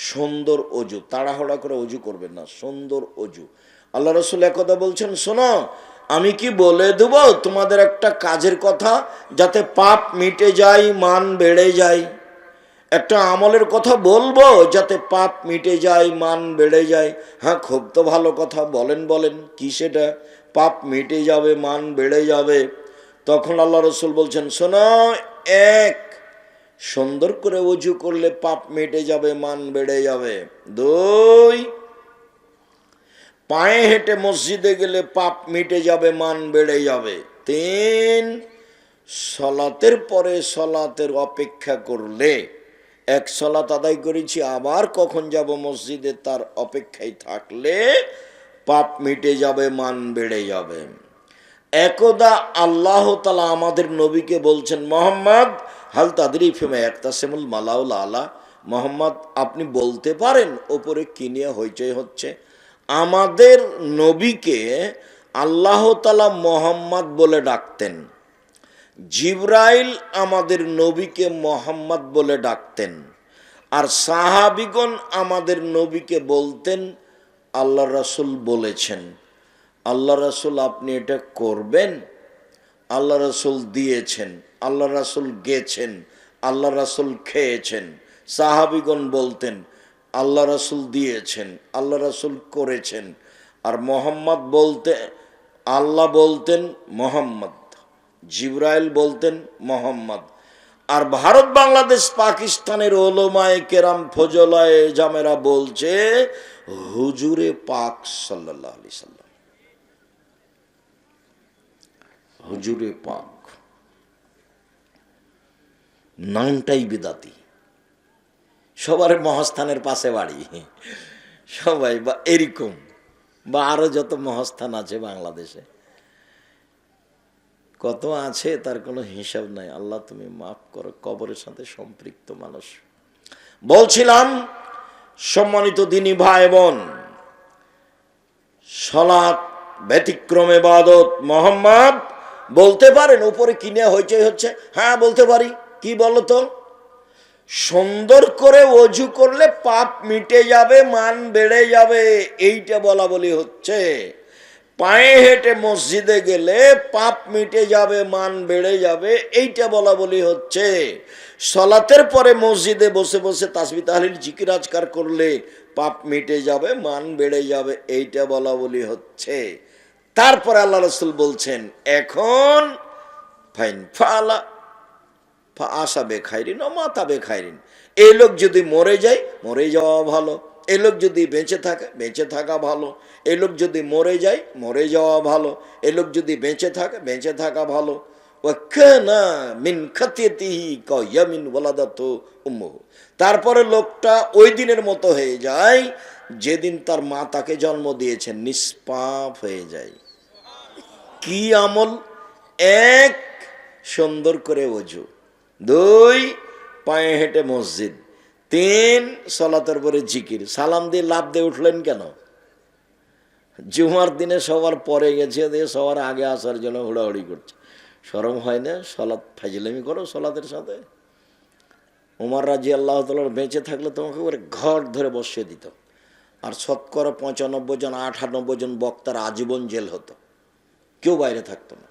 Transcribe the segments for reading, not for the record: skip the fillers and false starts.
সুন্দর অজু, তাড়াহুড়া করে অজু করবেন না, সুন্দর অজু। আল্লাহ রসুল একদা বলছেন, শোনো আমি কি বলে দেব তোমাদের একটা কাজের কথা, যাতে পাপ মিটে যায়, মান বেড়ে যায়। একটা আমলের কথা বলবো যাতে পাপ মিটে যায়, মান বেড়ে যায়। হ্যাঁ, খুব তো ভালো কথা, বলেন বলেন কি সেটা? পাপ মিটে যাবে, মান বেড়ে যাবে। তখন আল্লাহ রসুল বলছেন, শোনো, এক, সুন্দর করে অজু করলে পাপ মিটে যাবে, মান বেড়ে যাবে। দুই, পায়ে হেঁটে মসজিদে গেলে পাপ মিটে যাবে, মান বেড়ে যাবে। তিন, সলাতের পরে সলাতের অপেক্ষা করলে, এক সলাত আদায় করেছি আবার কখন যাব মসজিদে তার অপেক্ষায় থাকলে পাপ মিটে যাবে, মান বেড়ে যাবে। একদা আল্লাহ তাআলা আমাদের নবীকে বলছেন, মোহাম্মদ হাল তাদরি ফিমা ইয়াকতাসিমুল মালাউল আলা, মোহাম্মদ আপনি বলতে পারেন ওপরে কি নিয়ে হইচই হচ্ছে? আমাদের নবীকে আল্লাহ তাআলা মোহাম্মদ বলে ডাকতেন, জিবরাইল আমাদের নবীকে মোহাম্মদ বলে ডাকতেন, আর সাহাবিগণ আমাদের নবীকে বলতেন আল্লাহ রাসূল বলেছেন। আল্লাহ রাসূল আপনি এটা করবেন, আল্লাহ রাসূল দিয়েছেন, আল্লাহ রাসূল গেছেন, আল্লাহ রাসূল খেয়েছেন। সাহাবিগণ বলতেন আল্লাহ রাসূল দিয়েছেন, আল্লাহ রাসূল করেছেন। আর মোহাম্মদ বলতে, আল্লাহ বলতেন মোহাম্মদ, জিবরাইল বলতেন মোহাম্মদ। আর ভারত, বাংলাদেশ, পাকিস্তানের ওলামায়ে কেরাম, ফজলায়ে জামেরা বলছে হুজুরে পাক সাল্লাল্লাহু আলাইহি সাল্লাম, হুজুরে পাক। নামটাই বিদাতি। সবার মহাস্থানের পাশে বাড়ি, সবাই বা এরকম, বা আরো যত মহাস্থান আছে বাংলাদেশে, কত আছে তার কোনো হিসাব নাই। আল্লাহ তুমি মাফ করো, কবরের সাথে সম্পৃক্ত মানুষ। বলছিলাম, সম্মানিত দিনী ভাই বোন, সালাত ব্যতিক্রম ইবাদত। মোহাম্মদ বলতে পারেন উপরে কিনে হইচই হচ্ছে? হ্যাঁ বলতে পারি। কি বলতো? সুন্দর করে অজু করলে পাপ মিটে যাবে, মান বেড়ে যাবে, এইটা বলা বলি হচ্ছে। পায়ে হেঁটে মসজিদে গেলে পাপ মিটে যাবে, মান বেড়ে যাবে, এইটা বলা বলি হচ্ছে। সলাতের পরে মসজিদে বসে বসে তাসবিহ তাহলিল জিকির আজকার করলে পাপ মিটে যাবে, মান বেড়ে যাবে, এইটা বলা বলি হচ্ছে। তারপরে আল্লাহ রাসূল বলছেন, এখন ফাইন ফালা আশা বেখাইরিন ও মাতা বেখাইরিন, এই লোক যদি মরে যায়, মরে যাওয়া ভালো। এই লোক যদি বেঁচে থাকে, বেঁচে থাকা ভালো। এই লোক যদি মরে যায়, মরে যাওয়া ভালো। এই লোক যদি বেঁচে থাকে, বেঁচে থাকা ভালো। তারপরে লোকটা ওই দিনের মতো হয়ে যায় যেদিন তার মা তাকে জন্ম দিয়েছেন, নিষ্পাপ হয়ে যায়। কি আমল? এক, সুন্দর করে অজু। দুই, পায়ে হেঁটে মসজিদ। তিন, সালাতের পরে জিকির। সালাম দিয়ে লাফ দিয়ে উঠলেন কেন? জুমার দিনে সবার পরে গেছে, দিয়ে সবার আগে আসার জন্য হুড়াহুড়ি করছে। শরম হয় না? সালাত ফাজিলামি করো সালাতের সাথে। উমর রাদিয়াল্লাহু তাআলা বেঁচে থাকলে তোমাকে করে ঘর ধরে বসিয়ে দিত, আর শতকরা 95 জন 98 জন বক্তার আজীবন জেল হতো, কেউ বাইরে থাকতো না।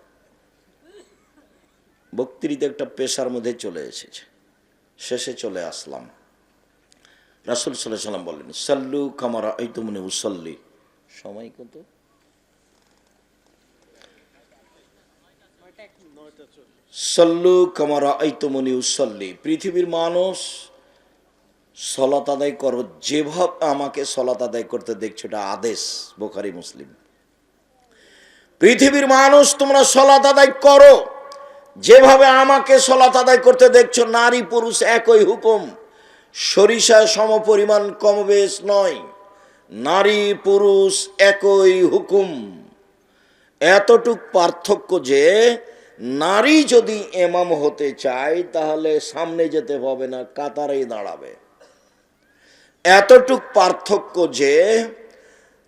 বক্তৃতা একটা পেশার মধ্যে চলে এসেছে। শেষে চলে আসলাম। রাসূল সাল্লাল্লাহু আলাইহি ওয়াসাল্লাম বললেন, সাল্লু কামা রাআইতুমুনি উসাল্লি। সময় কত? সাল্লু কামা রাআইতুমুনি উসাল্লি। পৃথিবীর মানুষ সালাত আদায় করো যেভাবে আমাকে সালাত আদায় করতে দেখছো, এটা আদেশ, বুখারী মুসলিম। পৃথিবীর মানুষ তোমরা সালাত আদায় করো যেভাবে আমাকে সালাত আদায় করতে দেখছো। নারী পুরুষ একই হুকুম, সরিষা সমপরিমাণ কমবেশ নয়। নারী পুরুষ একই হুকুম। এতটুক পার্থক্য যে নারী যদি ইমাম হতে চায় তাহলে সামনে যেতে হবে না, কাতারেই দাঁড়াবে। এতটুক পার্থক্য যে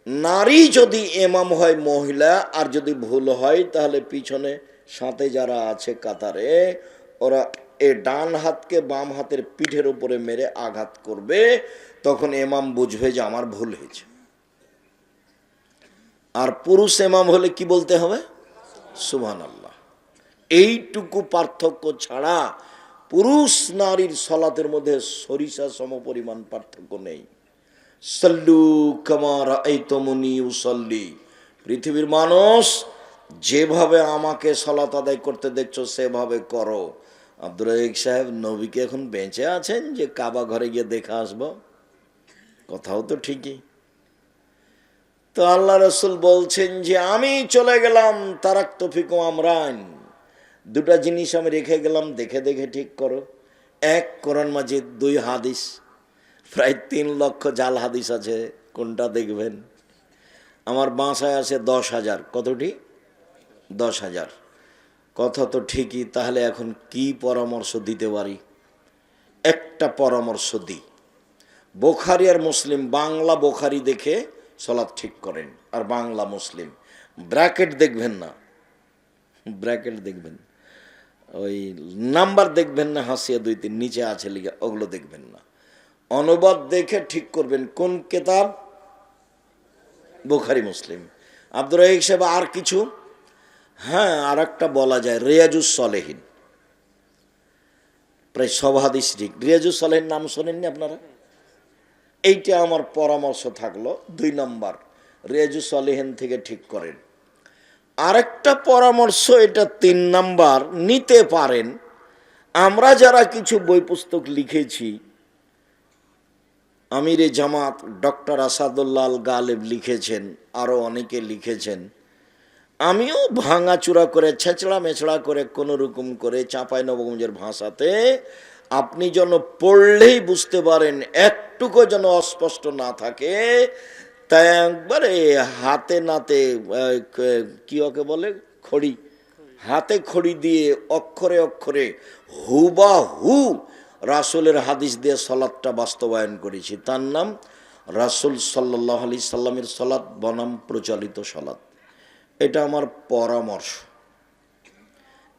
নারী যদি ইমাম হয় মহিলা, আর যদি ভুল হয় তাহলে পিছনে সাথে যারা আছে কাতারে, ওরা এ ডান হাতকে বাম হাতের পিঠের উপরে মেরে আঘাত করবে, তখন ইমাম বুঝবে যে আমার ভুল হয়েছে। আর পুরুষ ইমাম হলে কি বলতে হবে? সুবহানাল্লাহ। এইটুকু পার্থক্য ছাড়া পুরুষ নারীর সালাতের মধ্যে সরিষা সমপরিমাণ পার্থক্য নেই। সাল্লু কামা রাআইতুমুনি উসাল্লি। পৃথিবীর মানুষ যেভাবে আমাকে সালাত আদায় করতে দেখছো সেভাবে করো। আব্দুর রাজ্জাক সাহেব, নবীকে এখন বেঁচে আছেন যে কাবা ঘরে গিয়ে দেখে আসবো? কথাও তো ঠিকই। তো আল্লাহ রসুল বলছেন যে আমি চলে গেলাম, তারাক্তু ফিকুম আমরান, দুটা জিনিস আমি রেখে গেলাম, দেখে দেখে ঠিক করো। এক, কোরআন মাজিদ, দুই, হাদিস। প্রায় 3 লক্ষ জাল হাদিস আছে, কোনটা দেখবেন? আমার বাসায় আছে 10,000। কতটি? 10,000। কথা তো ঠিকই। তাহলে এখন কি পরামর্শ দিতে পারি? একটা পরামর্শ দিই। বুখারী আর মুসলিম, বাংলা বুখারী দেখে সালাত ঠিক করেন, আর বাংলা মুসলিম। ব্র্যাকেট দেখবেন না, ব্র্যাকেট দেখবেন, ওই নাম্বার দেখবেন না, হাসিয়া 2-3 নিচে আছে লিখা, ওগুলো দেখবেন না। অনুবাদ দেখে ঠিক করবেন। কোন কিতাব? বুখারী মুসলিম। আব্দুর রাজ্জাক সাহেব, আর কিছু? হ্যাঁ, আর একটা বলা যায়, রিয়াজুস সলেহিন। প্রায় সব হাদিস ঠিক। রিয়াজুস সলেহিন নাম শোনেননি আপনারা? এইটা আমার পরামর্শ থাকলো। 2 নম্বর, রিয়াজুস সলেহিন থেকে ঠিক করেন। আরেকটা পরামর্শ, এটা 3 নাম্বার, নিতে পারেন। আমরা যারা কিছু বই পুস্তক লিখেছি, আমিরে জামাত ডক্টর আসাদুল্লাহ আল গালেব লিখেছেন, আরও অনেকে লিখেছেন। আমিও ভাঙাচুরা করে, ছেঁচড়া মেছড়া করে, কোনো রকম করে চাঁপাইনবাবগঞ্জের ভাষাতে আপনি যেন পড়লেই বুঝতে পারেন, একটুকু যেন অস্পষ্ট না থাকে, তাই একবারে হাতে নাতে, কি ওকে বলে, খড়ি, হাতে খড়ি দিয়ে অক্ষরে অক্ষরে হুবাহু রাসূলের হাদিস দিয়ে সালাতটা বাস্তবায়ন করেছি। তার নাম রাসূল সাল্লাল্লাহু আলাইহি সাল্লামের সালাত বনাম প্রচলিত সালাত। এটা আমার পরামর্শ।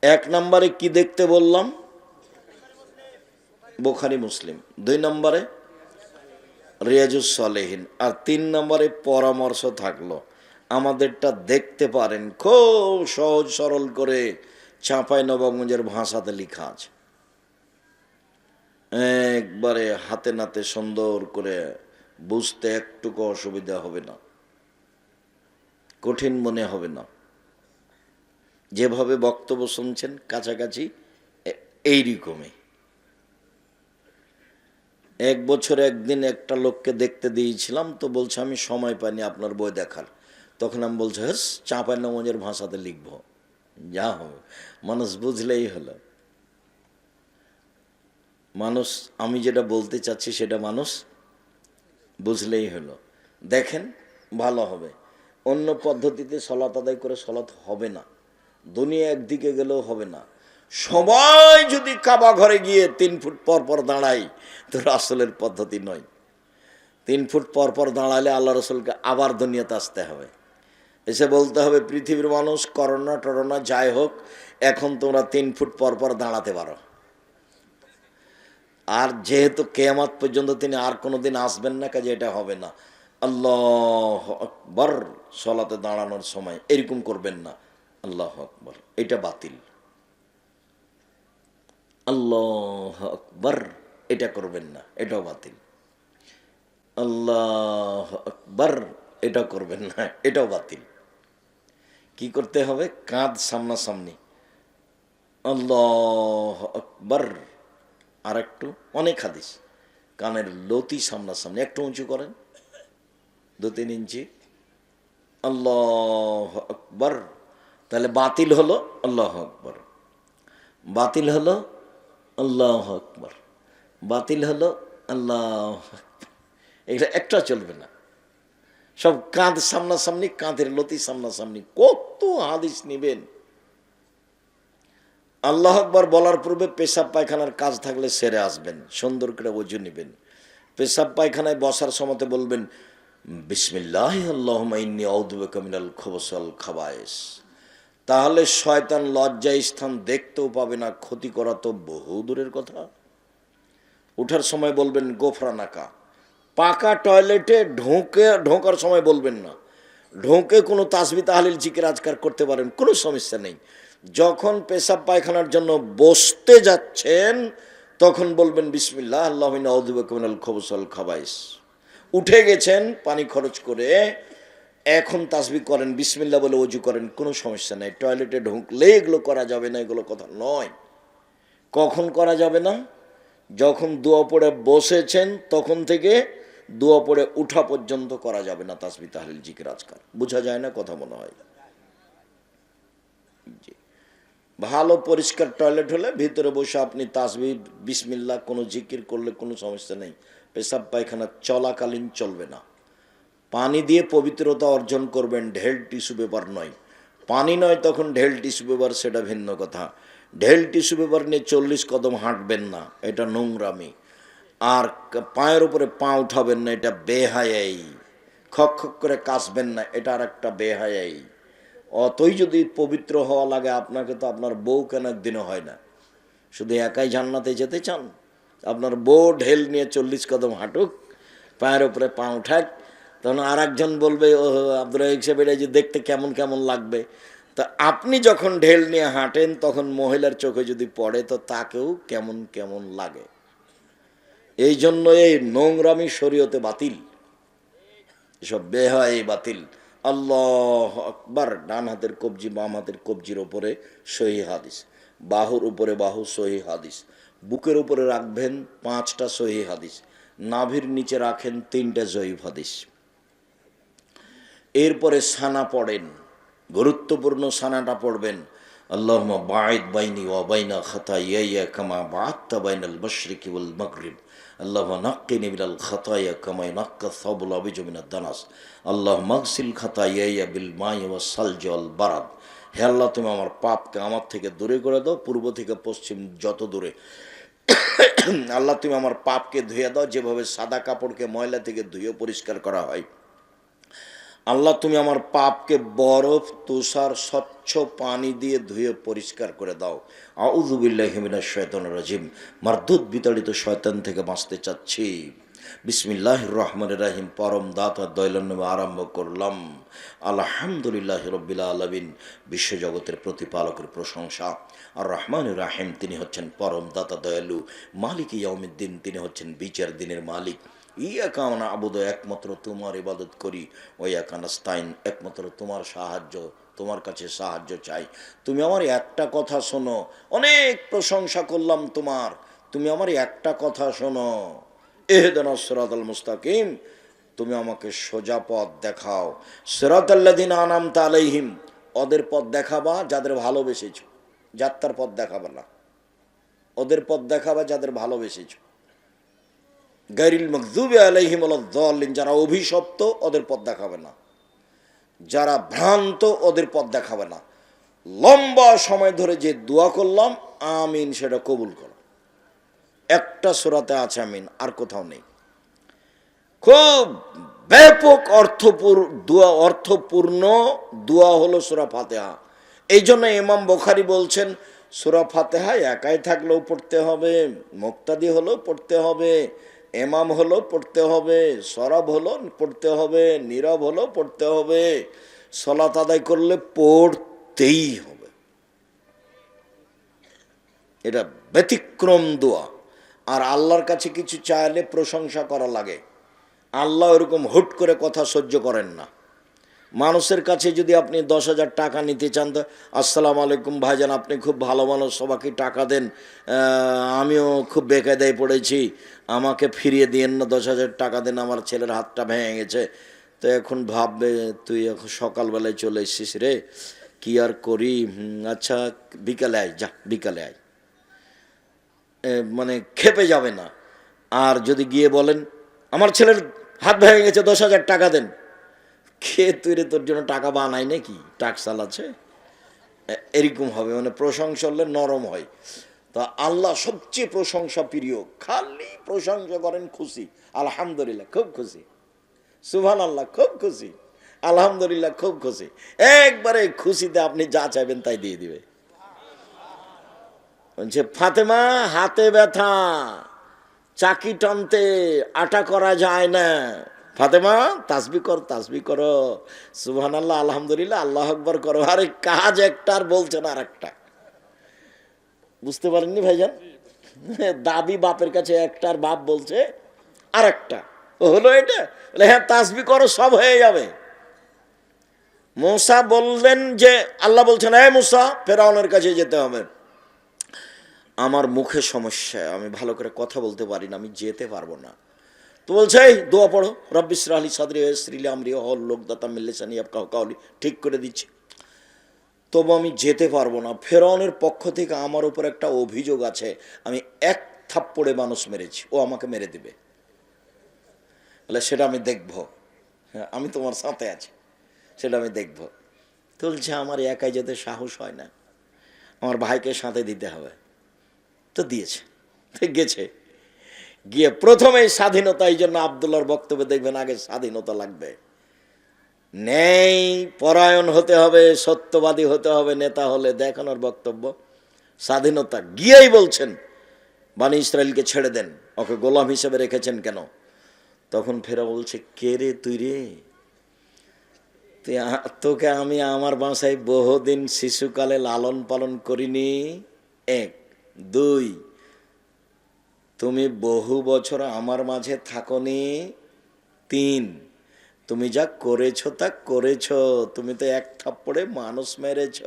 1 নম্বরে কি দেখতে বললাম? বুখারী মুসলিম। 2 নম্বরে রিয়াজুস সলেহিন। আর 3 নম্বরে পরামর্শ থাকলো, আমাদেরটা দেখতে পারেন, খুব সহজ সরল করে চাঁপাইনবাবগঞ্জের ভাষাতে লেখা আছে, একবারে হাতে নাতে সুন্দর করে, বুঝতে একটুকু অসুবিধা হবে না, কঠিন মনে হবে না। যেভাবে বক্তব্য শুনছেন কাছাকাছি এইরকমই। 1 বছর একদিন একটা লোককে দেখতে দিয়েছিলাম, তো বলছে আমি সময় পাইনি আপনার বই দেখার। তখন আমি বলছি, হ্যাঁ, চাঁপাইনবাবগঞ্জের ভাষাতে লিখব, যা হবে, মানুষ বুঝলেই হলো। মানুষ, আমি যেটা বলতে চাচ্ছি সেটা মানুষ বুঝলেই হলো। দেখেন, ভালো হবে। অন্য পদ্ধতিতে সালাত আদায় করে সালাত হবে না, দুনিয়া একদিকে গেলেও হবে না। সবাই যদি কাবা ঘরে গিয়ে 3 ফুট পর পর দাঁড়াই, তো রাসূলের পদ্ধতি নয়। 3 ফুট পর পর দাঁড়ালে আল্লাহ রসুলকে আবার দুনিয়াতে আসতে হবে, এসে বলতে হবে, পৃথিবীর মানুষ, করোনা টরোনা যাই হোক, এখন তোমরা 3 ফুট পর পর দাঁড়াতে পারো। আর যেহেতু কিয়ামত পর্যন্ত তিনি আর কোনোদিন আসবেন না, কাজে এটা হবে না। আল্লাহু আকবার, সালাতে দাঁড়ানোর সময় এরকম করবেন না, আল্লাহু আকবার, এটা বাতিল। আল্লাহু আকবার, এটা করবেন না, এটাও বাতিল। আল্লাহু আকবার, এটা করবেন না, এটাও বাতিল। কি করতে হবে? কাঁধ সামনাসামনি, আল্লাহু আকবার। আর একটু, অনেক হাদিস, কানের লতি সামনাসামনি, একটু উঁচু করেন 2-3 ইঞ্চি, আল্লাহু আকবার। তাহলে বাতিল হলো আল্লাহু আকবার, বাতিল হলো আল্লাহু আকবার, বাতিল হলো আল্লাহু আকবার। এটা একটা চলবে না, সব কাঁধ সামনাসামনি, কাঁধের লতি সামনাসামনি। কত হাদিস নিবেন? আল্লাহু আকবার বলার পূর্বে পেশাব পায়খানার কাজ থাকলে সেরে আসবেন, সুন্দর করে ওযু নেবেন। পেশাব পায়খানায় বসার সময় বলবেন, বিসমিল্লাহ আল্লাহুম্মা ইন্নী আউযু বিকা মিনাল খুবুসি ওয়াল খাবায়েস। তাহলে শয়তান লজ্জা স্থান দেখতেও পাবে না, ক্ষতি করা তো বহু দূরের কথা। উঠার সময় বলবেন গোফরানাকা। পাকা টয়লেটে ঢোকার সময় বলবেন না, ঢোকে কোনো তাসবিহ তাহলিল জিকির আজকার করতে পারেন, কোনো সমস্যা নেই। যখন পেশাব পায়খানার জন্য বসতে যাচ্ছেন তখন বলবেন বিসমিল্লাহ আল্লাহু আউযু বিকা মিনাল খুবুসি ওয়াল খাবাইস। উঠে গেছেন পানি খরচ করে, এখন তাসবিহ করেন, বিসমিল্লাহ বলে ওযু করেন, কোনো সমস্যা নেই। টয়লেটে ঢুকলে এগুলো করা যাবে না, এগুলো কথা নয়। কখন করা যাবে না? যখন দোয়া পড়ে বসেছেন তখন থেকে দোয়া পড়ে উঠা পর্যন্ত করা যাবে না তাসবিহ তাহলিল জিকির আজকার। বোঝা যায় না কথা মনে হয়? জি। ভালো পরিষ্কার টয়লেট হলে ভিতরে বসে আপনি তাসবিহ বিসমিল্লাহ কোনো জিকির করলে কোনো সমস্যা নেই। পেশাব পায়খানা চলাকালীন চলবে না। পানি দিয়ে পবিত্রতা অর্জন করবেন, ঢেল টিস্যু পেপার নয়। পানি নয় তখন ঢেল টিস্যু পেপার, সেটা ভিন্ন কথা। ঢেল টিস্যু পেপার নিয়ে 40 কদম হাঁটবেন না, এটা নোংরামি। আর পায়ের উপরে পা উঠাবেন না, এটা বেহায়াই। খক খক করে কাশবেন না, এটা আর একটা বেহায়াই। অতই যদি পবিত্র হওয়া লাগে আপনাকে, তো আপনার বউ কেন একদিনও হয় না? শুধু একাই জান্নাতে যেতে চান? আপনার বউ ঢেল নিয়ে 40 কদম হাঁটুক, পায়ের উপরে পা উঠাক, তখন আর একজন বলবে ও আব্দুল রাহিক সাহেব এটা যে দেখতে কেমন কেমন লাগবে। তা আপনি যখন ঢেল নিয়ে হাঁটেন তখন মহিলার চোখে যদি পড়ে তো তাকেও কেমন কেমন লাগে। এই জন্য এই নোংরামি শরীয়তে বাতিল, এসব বেহাই বাতিল। আল্লাহ আকবার। ডান হাতের কবজি বাম হাতের কবজির ওপরে সহিহ হাদিস, বাহুর উপরে বাহু সহিহ হাদিস, বুকের উপরে রাখবেন 5টা সহিহ হাদিস, নাভির নিচে রাখেন 3টা জয়ীফ হাদিস। এরপরে সানা পড়েন, গুরুত্বপূর্ণ সানাটা পড়বেন, আল্লাহুম্মা বাঈদ বাইনি ওয়া বাইনা খাতায়ায়া কামা বা'আদতা বাইনাল মাশরিকি ওয়াল মাগরিব, আল্লাহুম্মা নাক্কিনি মিনাল খাতায়া কামা ইয়ানক্কাস সাবুল আবিজু মিনাদ দানাস, আল্লাহুম্মা আগসিল খাতায়ায়া বিল মাই ওয়াস সালজি ওয়াল বারাদ। হে আল্লাহ, তুমি আমার পাপকে আমার থেকে দূরে করে দাও, পূর্ব থেকে পশ্চিম যত দূরে। আল্লাহ, তুমি আমার পাপকে ধুয়ে দাও যেভাবে সাদা কাপড়কে ময়লা থেকে ধুয়ে পরিষ্কার করা হয়। আল্লাহ, তুমি আমার পাপকে বরফ তুষার স্বচ্ছ পানি দিয়ে ধুয়ে পরিষ্কার করে দাও। আউযু বিল্লাহি মিনাশ শাইতানির রাজিম। মারদুদ বিতাড়িত শয়তান থেকে বাঁচতে চাচ্ছি। বিসমিল্লাহির রহমানির রহিম। পরম দাতা দয়ালুর নামে আরম্ভ করলাম। আলহামদুলিল্লাহি রাব্বিল আলামিন। বিশ্বজগতের প্রতিপালকের প্রশংসা। আর রহমানির রাহিম, তিনি হচ্ছেন পরম দাতা দয়ালু। মালিক ইয়াউমিদ্দিন, তিনি হচ্ছেন বিচার দিনের মালিক। ইয়াকা না'বুদু, একমাত্র তোমার ইবাদত করি। ও ইয়াকা নাস্তাইন, একমাত্র তোমার সাহায্য, তোমার কাছে সাহায্য চাই। তুমি আমার একটা কথা শোনো। অনেক প্রশংসা করলাম তোমার, তুমি আমার একটা কথা শোনো। ইহদিনাস সিরাতাল মুস্তাকিম, তুমি আমাকে সোজা পথ দেখাও। সিরাতাল্লাযিনা আনআমতা আলাইহিম, ওদের পথ দেখাবা যাদের ভালোবেসেছো, যাত্রার পথ দেখাবা না। ওদের পথ দেখাবা যাদের ভালোবেসেছো। গায়রিল মাগযুবি আলাইহিম ওয়ালাদ-দাল্লিন, যারা অভিশপ্ত ওদের পথ দেখাবে না, যারা ভ্রান্ত ওদের পথ দেখাবে না। লম্বা সময় ধরে যে দোয়া করলাম আমিন, সেটা কবুল করো। একটা সূরাতে আছে আমিন, আর কোথাও নেই। খুব ব্যাপক অর্থপূর্ণ দোয়া হলো সূরা ফাতিহা। এই জন্য ইমাম বুখারী বলছেন সূরা ফাতিহা একাই থাকলেও পড়তে হবে, মুক্তাদি হলেও পড়তে হবে, ইমাম হলেও পড়তে হবে, সরব হলেও পড়তে হবে, নীরব হলেও পড়তে হবে, সালাত আদায় করলে পড়তেই হবে। এটা ব্যতিক্রম দোয়া। আর আল্লাহর কাছে কিছু চাইলে প্রশংসা করা লাগে। আল্লাহ এরকম হুট করে কথা সহ্য করেন না। মানুষের কাছে যদি আপনি 10,000 টাকা নিতে চান তো আসসালামু আলাইকুম ভাইজান, আপনি খুব ভালো মানুষ, সবাইকে টাকা দেন, আমিও খুব বেকায়দায় পড়েছি, আমাকে ফিরিয়ে দিয়েন না, 10,000 টাকা দেন, আমার ছেলের হাতটা ভেঙে গেছে। তো এখন ভাববে তুই এখন সকালবেলায় চলে এসেছিস রে, কি আর করি, আচ্ছা বিকালে আয়, যা বিকালে আয়, মানে খেপে যাবে না। আর যদি গিয়ে বলেন আমার ছেলের হাত ভেঙে গেছে, 10,000 টাকা দেন, কে তুই রে, তোর জন্য টাকা বানাই নাকি, টাকসাল আছে, এরকম হবে। মানে প্রশংসা হলে নরম হয়। তা আল্লাহ সবচেয়ে প্রশংসা প্রিয়, খালি প্রশংসা করেন, খুশি, আলহামদুলিল্লাহ খুব খুশি, সুবহানাল্লাহ খুব খুশি, আলহামদুলিল্লাহ, খুব খুশি। একবারে খুশিতে আপনি যা চাইবেন তাই দিয়ে দিবে। বলছে ফাতেমা হাতে ব্যথা, চাকি টানতে আটা করা যায় না, ফাতেমা তাসবি কর, তাসবি করো, সুবহানাল্লাহ, আলহামদুলিল্লাহ, আল্লাহ আকবার করো। আরে কাজ একটা আর বলছেন আর একটা। বুঝতে পারেননি ভাইজান? দাবি বাপের কাছে একটা, আর বাপ বলছে আর একটা। হলো এটা? বলে হ্যাঁ তাসবি করো, সব হয়ে যাবে। মুসা বললেন যে, আল্লাহ বলছেন এই মুসা ফেরাউনের কাছে যেতে হবে। আমার মুখে সমস্যা, আমি ভালো করে কথা বলতে পারি না, আমি যেতে পারবো না। তো বলছে এই দোয়া পড়ো, রব্বি ইসরাহ লি সাদরি ওয়াইসির লি আমরি ওয়াহলুল উকদাতাম মিন লিসানি ইয়াফকাহু কাওলি, ঠিক করে দিচ্ছি। তবু আমি যেতে পারবো না। ফেরাউনের পক্ষ থেকে আমার উপর একটা অভিযোগ আছে, আমি এক থাপ্পড়ে মানুষ মেরেছি, ও আমাকে মেরে দিবে। বলে সেটা আমি দেখব, হ্যাঁ আমি তোমার সাথে আছি, সেটা আমি দেখব। বলছে আমার একাই যেতে সাহস হয় না, আমার ভাইকে সাথে দিতে হবে। তো দিয়েছে, গেছে। গিয়ে প্রথমেই স্বাধীনতা, এই জন্য আব্দুল্লাহর বক্তব্যে দেখবেন আগে স্বাধীনতা লাগবে, নেই পরায়ণ হতে হবে, সত্যবাদী হতে হবে নেতা হলে, দেখানোর বক্তব্য স্বাধীনতা। গিয়েই বলছেন বনি ইসরায়েলকে ছেড়ে দেন, ওকে গোলাম হিসেবে রেখেছেন কেন? তখন ফেরা বলছে কে রে তুই রে, তোকে আমি আমার বাসায় বহুদিন শিশুকালে লালন পালন করিনি, এক। দুই, তুমি বহু বছর আমার মাঝে থাকনি। তিন, তুমি যা করেছো তা করেছো, তুমি তো এক থাপ্পড়ে মানুষ মেরেছ,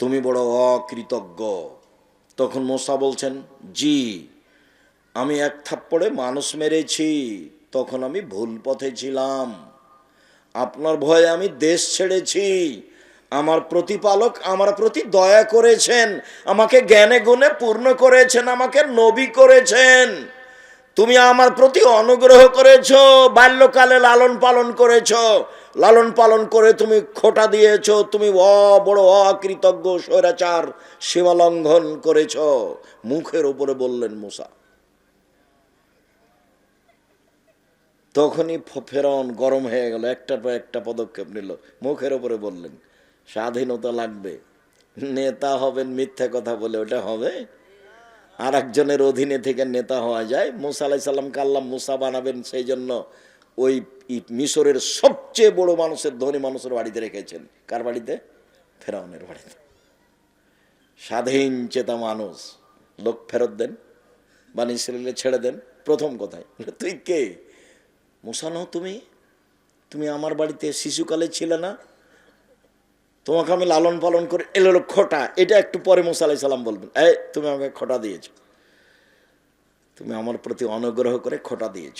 তুমি বড় অকৃতজ্ঞ। তখন মুসা বলছেন জি, আমি এক থাপ্পড়ে মানুষ মেরেছি, তখন আমি ভুল পথে ছিলাম, আপনার ভয়ে আমি দেশ ছেড়েছি, আমার প্রতিপালক আমার প্রতি দয়া করেছেন, আমাকে জ্ঞানে গুণে পূর্ণ করেছেন, আমাকে নবী করেছেন, তুমি আমার প্রতি অনুগ্রহ করেছ, বাল্যকালে লালন পালন করেছ, লালন পালন করে তুমি খোটা দিয়েছ, তুমি বড় অকৃতজ্ঞ স্বৈরাচার, সীমা লঙ্ঘন করেছ। মুখের উপরে বললেন মুসা। তখনই ফেরাউন গরম হয়ে গেল, একটার পর একটা পদক্ষেপ নিল। মুখের উপরে বললেন স্বাধীনতা লাগবে, নেতা হবেন মিথ্যা কথা বলে, ওটা হবে? আর একজনের অধীনে থেকে নেতা হওয়া যায়? মুসা আলাইহিস সালামকে আল্লাহ মুসা বানাবেন, সেই জন্য ওই মিশরের সবচেয়ে বড় মানুষের, ধনী মানুষের বাড়িতে রেখেছেন। কার বাড়িতে? ফেরাউনের বাড়িতে। স্বাধীন চেতা মানুষ, লোক ফেরত দেন, বনি ইসরাইলকে ছেড়ে দেন। প্রথম কথায় তুই কে? মুসা নও তুমি? তুমি আমার বাড়িতে শিশুকালে ছিলে না? তোমাকে আমি লালন পালন করে, এলো খোটা, এটা একটু পরে মুসা আলাইহিস সালাম বলবেন এই তুমি আমাকে খোটা দিয়েছ, তুমি আমার প্রতি অনুগ্রহ করে খোটা দিয়েছ।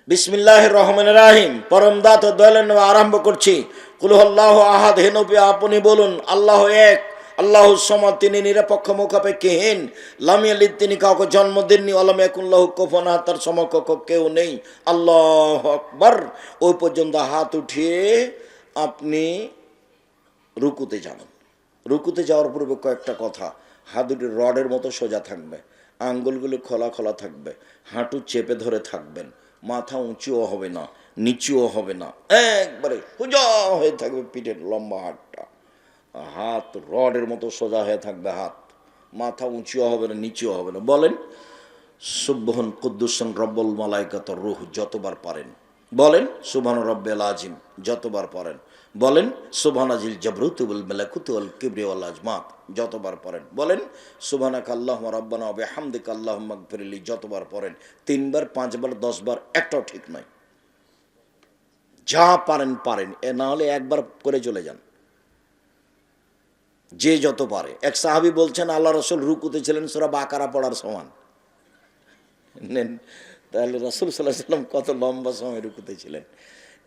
বিসমিল্লাহির রহমানির রহিম, পরম দাতা দয়ালু নামে আরম্ভ করছি। কুল হুয়াল্লাহু আহাদ, হে নবী আপনি বলুন আল্লাহ এক, আল্লাহুস সামাদ, তিনি নিরপেক্ষ মুখাপেক্ষীহীন, লাম ইয়ালিদ, তিনি কাউকে জন্ম দেননি, ওয়া লাম ইয়াকুল লাহু কুফুয়ান আহাদ, তার সমকক্ষ কেউ নেই। আল্লাহু আকবার। ওই পর্যন্ত হাত উঠিয়ে আপনি রুকুতে যাবেন। রুকুতে যাওয়ার পূর্বে কয়েকটা কথা, হাত দুটি রডের মতো সোজা থাকবে, আঙ্গুলগুলো খোলা খোলা থাকবে, হাঁটু চেপে ধরে থাকবেন, মাথা উঁচুও হবে না নিচুও হবে না, একবারে সোজা হয়ে থাকবে পিঠের লম্বা হাতটা, হাত রডের মতো সোজা হয়ে থাকবে, হাত, মাথা উঁচুও হবে না নিচুও হবে না। বলেন সুবহান কুদ্দুসান রব্বুল মালাইকাতুর রূহ যতবার পারেন বলেন, সুবহান রব্বিল আযীম যতবার পারেন বলেন, সুবহানাজিল জাবরুতি ওয়াল মালাকুতি ওয়াল কিবরি ওয়াল আজমাত যতবার পড়েন বলেন, সুবহানাকা আল্লাহুম্মা রাব্বানা ওয়া বিহামদিকা আল্লাহুম্মা গফিরলি যতবার পড়েন। 3 বার 5 বার 10 বার একটাও ঠিক নয়, যা পারেন পারেন, এ না হলে একবার করে চলে যান, যে যত পারে। এক সাহাবী বলছেন আল্লাহ রাসূল রুকুতে ছিলেন সূরা বাকারা পড়ার সমান। নেন তাহলে রাসূল সাল্লাল্লাহু আলাইহি ওয়াসাল্লাম কত লম্বা সময় রুকুতে ছিলেন।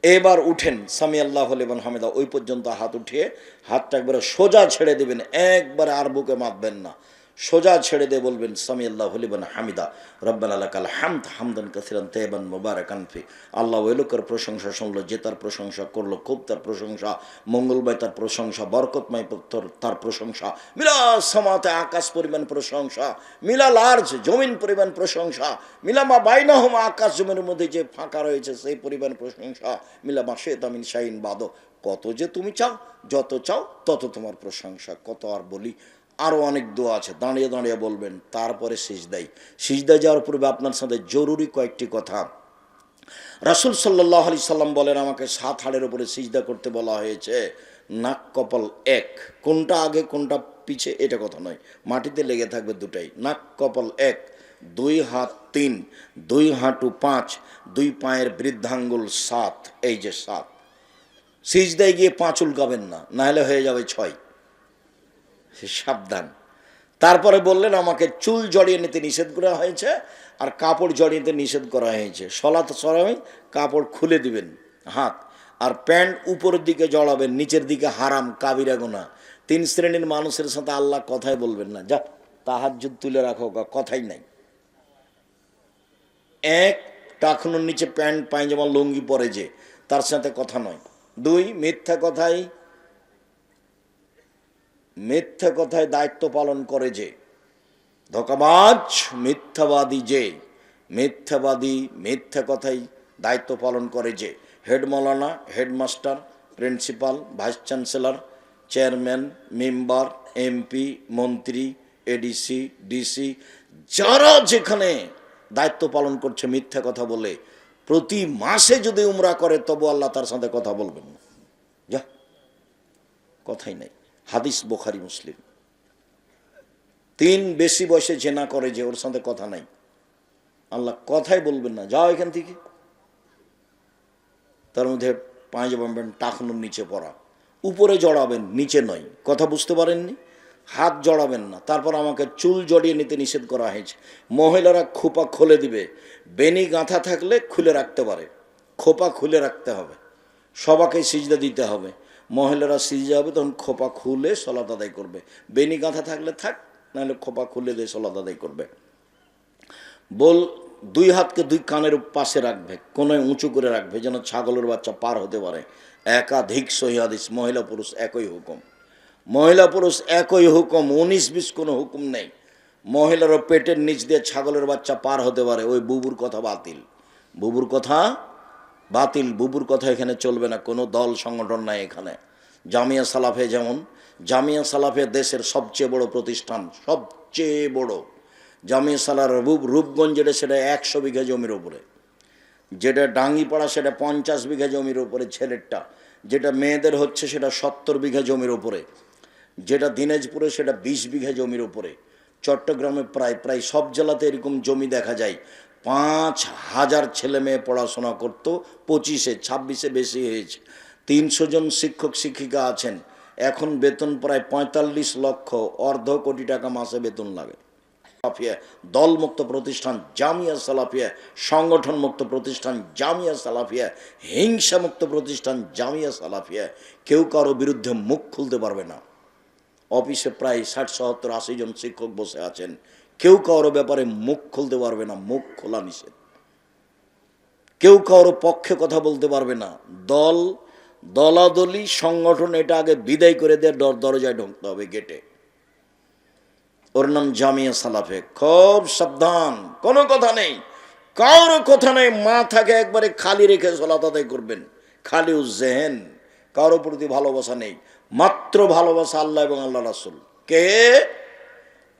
এবার উঠেন সামি আল্লাহু লিমান হামিদা, ওই পর্যন্ত হাত উঠিয়ে হাতটা একবারে সোজা ছেড়ে দিবেন, একবারে আর বুকে মাপবেন না, সোজা ছেড়ে দিয়ে বলবেন সামি আল্লাহু লিমান হামিদা রব্বানা লাকাল হামদ হামদান কাসিরান তাইয়িবান মুবারাকান ফি। আল্লাহ ওই লোকের প্রশংসা শুনলো যে তার প্রশংসা করলো, খুব তার প্রশংসা, মঙ্গলময় তার প্রশংসা, বরকতময় তার প্রশংসা, মিলা সামাতে আকাশ পরিমাণ প্রশংসা, মিলা লার্জ জমিন পরিমাণ প্রশংসা, মিলা মা বাইনাহুমা আকাশ জমিনের মধ্যে যে ফাঁকা রয়েছে সেই পরিমাণ প্রশংসা, মিলা মা শাইতা মিন শাইইন বাদো। কত যে তুমি চাও, যত চাও তত তোমার প্রশংসা, কত আর বলি। আরও অনেক দোয়া আছে, দাঁড়িয়ে দাঁড়িয়ে বলবেন। তারপরে সিজদায় যাওয়ার পূর্বে আপনার সাথে জরুরি কয়েকটি কথা। রাসূল সাল্লাল্লাহু আলাইহি সাল্লাম বলেন, আমাকে 7 হাড়ের উপরে সিজদা করতে বলা হয়েছে। নাক কপাল এক, কোনটা আগে কোনটা পিছে এটা কথা নয়, মাটিতে লেগে থাকবে দুটাই। নাক কপাল এক, 2 হাত 3, 2 হাঁটু 5, 2 পায়ের বৃদ্ধাঙ্গুল 7, এই যে 7। সিজদায় গিয়ে 5 উল্কাবেন না, নাহলে হয়ে যাবে 6, সাবধান। তারপরে বললেন, আমাকে চুল জড়িয়ে নিতে নিষেধ করা হয়েছে আর কাপড় জড়িয়ে নিতে নিষেধ করা হয়েছে। সলাত সময় কাপড় খুলে দিবেন হাত, আর প্যান্ট উপরের দিকে জড়াবেন, নিচের দিকে হারাম, কাবিরা গুনাহ। 3 শ্রেণীর মানুষের সাথে আল্লাহ কথাই বলবেন না। যা তাহাজ্জুদ তুলে রাখো, কথাই নাই। 1, টাকনুর নিচে প্যান্ট পায়জামা লুঙ্গি পরে যে, তার সাথে কথা নয়। 2, মিথ্যা কথায় দায়িত্ব পালন করে যে, ধোঁকাবাজ মিথ্যাবাদী যে, মিথ্যা কথায় দায়িত্ব পালন করে যে, হেড মৌলানা, headmaster, principal, vice chancellor, chairman, member, MP, মন্ত্রী, এডিসি, ডিসি, যারা যেখানে দায়িত্ব পালন করছে মিথ্যা কথা বলে, প্রতি মাসে যদি উমরা করে তবু আল্লাহ তার সাথে কথা বলবেন না। যা কথাই নাই। হাদিস বুখারী মুসলিম। 3, বেশি বয়সে জেনা করে যে, ওর সাথে কথা নাই, আল্লাহ কথাই বলবেন না, যাও এখান থেকে। তার মধ্যে পায়জামা প্যান্ট টাকনুর নিচে পরা, উপরে জড়াবেন, নিচে নয়। কথা বুঝতে পারেননি? হাত জড়াবেন না। তারপর আমাকে চুল জড়িয়ে নিতে নিষেধ করা হয়েছে। মহিলারা খোপা খুলে দিবে, বেনি গাঁথা থাকলে খুলে রাখতে পারে, খোপা খুলে রাখতে হবে। সবাকে সিজদা দিতে হবে। মহিলারা সিজদা হবে তখন খোপা খুলে সলাত আদায় করবে। বেনি গাঁথা থাকলে থাক, নাহলে খোপা খুলে দিয়ে সলাত আদায় করবে। 2 হাতকে 2 কানের পাশে রাখবে, কোনোয় উঁচু করে রাখবে, যেন ছাগলের বাচ্চা পার হতে পারে। একাধিক সহিহ হাদিস, মহিলা পুরুষ একই হুকুম, মহিলা পুরুষ একই হুকুম, 19-20 কোনো হুকুম নেই। মহিলারও পেটের নিচ দিয়ে ছাগলের বাচ্চা পার হতে পারে। ওই বুবুর কথা বাতিল, বুবুর কথা বাতিল, বুবুর কথা এখানে চলবে না। কোনো দল সংগঠন নাই এখানে। জামিয়া সালাফে, যেমন জামিয়া সালাফে দেশের সবচেয়ে বড় প্রতিষ্ঠান, সবচেয়ে বড় জামিয়া সালার রূপগঞ্জ, যেটা সেটা 100 বিঘা জমির উপরে, যেটা ডাঙ্গিপাড়া সেটা 50 বিঘা জমির উপরে ছেলেরটা, যেটা মেয়েদের হচ্ছে সেটা 70 বিঘা জমির উপরে, যেটা দিনাজপুরে সেটা 20 বিঘা জমির উপরে, চট্টগ্রামে প্রায় সব জেলাতে এরকম জমি দেখা যায়। 5000 ছেলে মেয়ে পড়াশোনা করতো, 25-এ 26-এ বেশি হয়েছে। 300 জন শিক্ষক শিক্ষিকা আছেন। এখন বেতন প্রায় 45 লক্ষ, অর্ধ কোটি টাকা মাসে বেতন লাগে। দলমুক্ত প্রতিষ্ঠান জামিয়া সালাফিয়া, সংগঠন মুক্ত প্রতিষ্ঠান জামিয়া সালাফিয়া, হিংসা মুক্ত প্রতিষ্ঠান জামিয়া সালাফিয়া। কেউ কারো বিরুদ্ধে মুখ খুলতে পারবে না। অফিসে প্রায় 60, 70, 80 জন শিক্ষক বসে আছেন, কেউ কারো ব্যাপারে মুখ খুলতে পারবে না, মুখ খোলা নিষেধ। কেউ কারো পক্ষে কথা বলতে পারবে না। দলাদলি সংগঠন, এটা আগে বিদায় করে দিয়ে দরজায় ঢুকতে হবে, গেটে। ওর নাম জামিয়া সালাফে। খুব সাবধান, কোনো কথা নেই, কারো কথা নেই। মাথাকে একবারে খালি রেখে সালাত আদায় করবেন, খালি উজ্জেহেন। কারো প্রতি ভালোবাসা নেই, মাত্র ভালোবাসা আল্লাহ এবং আল্লাহ রাসূল। কে?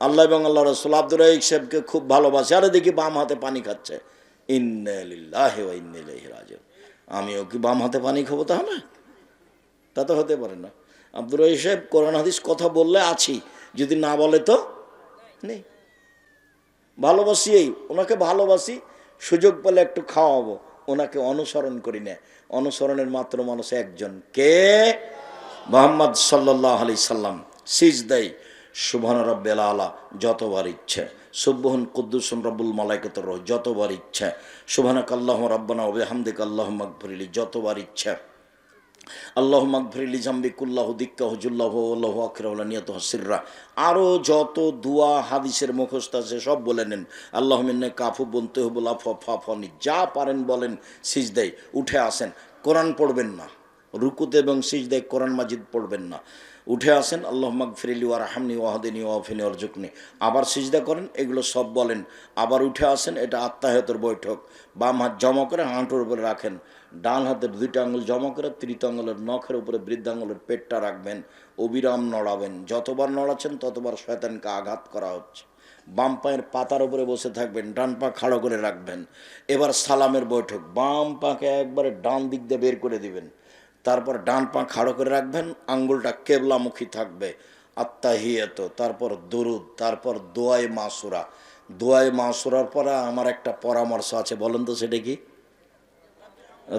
আল্লাহ এবং আল্লাহ রাসূল। আব্দুর রাজ্জাক সাহেবকে খুব ভালোবাসে। আরে দেখি বাম হাতে পানি খাচ্ছে, ইন্না লিল্লাহি ওয়া ইন্না ইলাইহি রাজিউন। আমিও কি বাম হাতে পানি খাবো? তাহলে তা তো হতে পারে না। আব্দুর রাজ্জাক সাহেব কোরআন হাদিস কথা বললে আছি, যদি না বলে তো নেই। ভালোবাসি, এই ওনাকে ভালোবাসি, সুযোগ পেলে একটু খাওয়াবো, ওনাকে অনুসরণ করি না। অনুসরণের মাত্র মানুষ একজন, কে? মুহাম্মদ সাল্লাল্লাহু আলাইহি সাল্লাম। সিজদাই সুবহান রাব্বিল আলা যতবার ইচ্ছে, সুবহান কুদ্দুসুন রব্বুল মালাইকাতুর রূহ যতবার ইচ্ছে, সুবহানাকাল্লাহুম্মা রাব্বানা ওয়া বিহামদিকা আল্লাহুম্মা গফিরলি যতবার ইচ্ছে, আল্লাহুম্মা গফিরলি জামবি কুল্লাহু দিক্কাহু জুল্লাহু ওয়াল্লাহু আখিরাহু লা নিয়াতুহু সিররা। আরও যত দোয়া হাদিসের মুখস্থ আছে সব বলে নেন। আল্লাহুম্মা ইন্নাকা কাফু বুনতুহুল আফওয়া ফাফনি, যা পারেন বলেন। সিজদায় উঠে আসেন, কোরআন পড়বেন না, রুকুতে এবং সিজদায় কোরআন মাজিদ পড়বেন না। উঠে আসেন, আল্লাহুম্মা গফিরলি ওয়ারহামনি ওয়াহদিনি ওয়াফিনি ওয়ারজুকনি, আবার সিজদা করেন, এগুলো সব বলেন। আবার উঠে আসেন, এটা আত্মাহিয়াতের বৈঠক। বাম হাত জমা করে হাঁটুর উপরে রাখেন, ডান হাতের দুইটা আঙুল জমা করে তৃতীয় আঙুলের নখের উপরে বৃদ্ধাঙ্গুলের পেটটা রাখবেন, অবিরাম নড়াবেন। যতবার নড়াচ্ছেন ততবার শয়তানকে আঘাত করা হচ্ছে। বাম পায়ের পাতার উপরে বসে থাকবেন, ডান পা খাড়ো করে রাখবেন। এবার সালামের বৈঠক, বাম পাকে একবারে ডান দিক দিয়ে বের করে দিবেন, তারপর ডান পা খাড়ো করে রাখবেন, আঙ্গুলটা কেবলামুখী থাকবে। আত্তাহিয়াত, তারপর দুরুদ, তারপর দোয়ায়ে মাসুরা। দোয়ায়ে মাসুরার পরে আমার একটা পরামর্শ আছে, বলেন তো সেটা কি?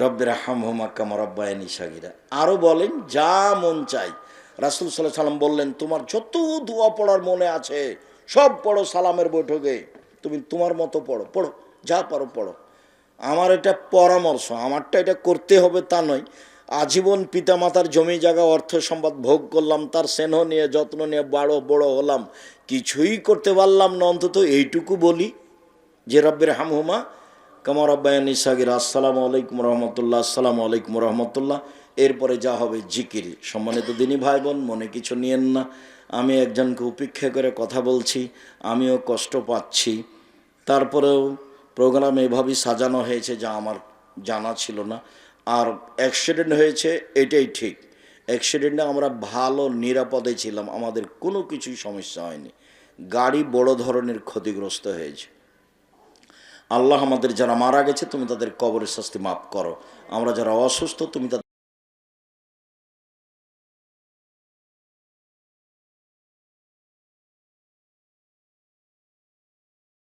রব্বির হামহুমা কামা রাব্বায়ানি সাগীরা। আরও বলেন যা মন চাই। রাসূল সাল্লাল্লাহু আলাইহি সাল্লাম বললেন, তোমার যত দোয়া পড়ার মনে আছে সব পড়ো সালামের বৈঠকে, তুমি তোমার মতো পড়ো, পড়ো, যা পারো পড়ো। আমার এটা পরামর্শ, আমারটা এটা করতে হবে তা নয়। আজীবন পিতামাতার জমি জায়গা অর্থ সম্পদ ভোগ করলাম, তার স্নেহ নিয়ে যত্ন নিয়ে বড় হলাম, কিছুই করতে পারলাম না, অন্তত এইটুকু বলি যে রব্বির হামহুমা কামা রাব্বায়ানি সাগীরা। আসসালামু আলাইকুম রহমতুল্লাহ, আসসালামু আলাইকুম রহমতুল্লাহ। এরপরে যা হবে জিকির। সম্মানিত দিনী ভাই বোন, মনে কিছু নিয়েন না, আমি একজনকে উপেক্ষা করে কথা বলছি, আমিও কষ্ট পাচ্ছি। তারপরেও প্রোগ্রাম এভাবেই সাজানো হয়েছে যা আমার জানা ছিল না। আর অ্যাক্সিডেন্ট হয়েছে এটাই ঠিক, অ্যাক্সিডেন্টে আমরা ভালো নিরাপদে ছিলাম, আমাদের কোনো কিছুই সমস্যা হয়নি। গাড়ি বড় ধরনের ক্ষতিগ্রস্ত হয়েছে। আল্লাহ আমাদের যারা মারা গেছে তুমি তাদের কবরের শাস্তি মাফ করো, আমরা যারা অসুস্থ তুমি তাদের